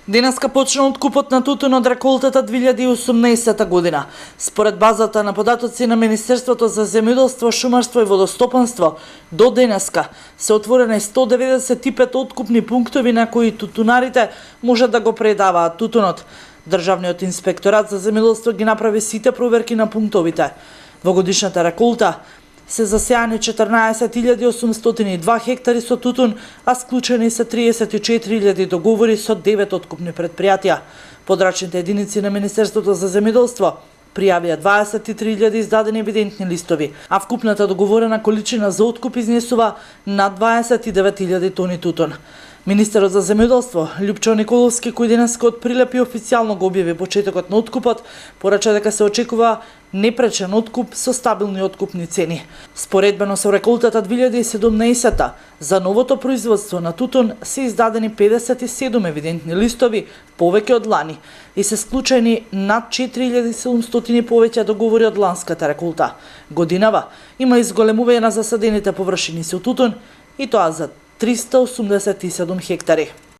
Денеска почна откупот на тутун од реколтата 2018 година. Според базата на податоци на Министерството за земјоделство, шумарство и водостопанство, до денеска се отворени 195 откупни пунктови на кои тутунарите можат да го предаваат тутунот. Државниот инспекторат за земјоделство ги направи сите проверки на пунктовите. Во годишната реколта се засејани 14.802 хектари со тутун, а склучени се 34.000 договори со 9 откупни предпријатија. Подрачните единици на Министерството за земјоделство пријавија 23.000 издадени евидентни листови, а вкупната договорена количина за откуп изнесува над 29.000 тони тутун. Министерот за земјоделство Љупчо Николовски, кој денеска од Прилеп и официјално го објави почетокот на откупот, порача дека се очекува непречен откуп со стабилни откупни цени. Споредбено со реколтата 2017 за новото производство на тутун се издадени 57 евидентни листови, повеќе од лани, и се склучени над 4700 повеќе договори од ланската реколта. Годинава има изголемување на засадените површини со тутун, и тоа за 387 хектари.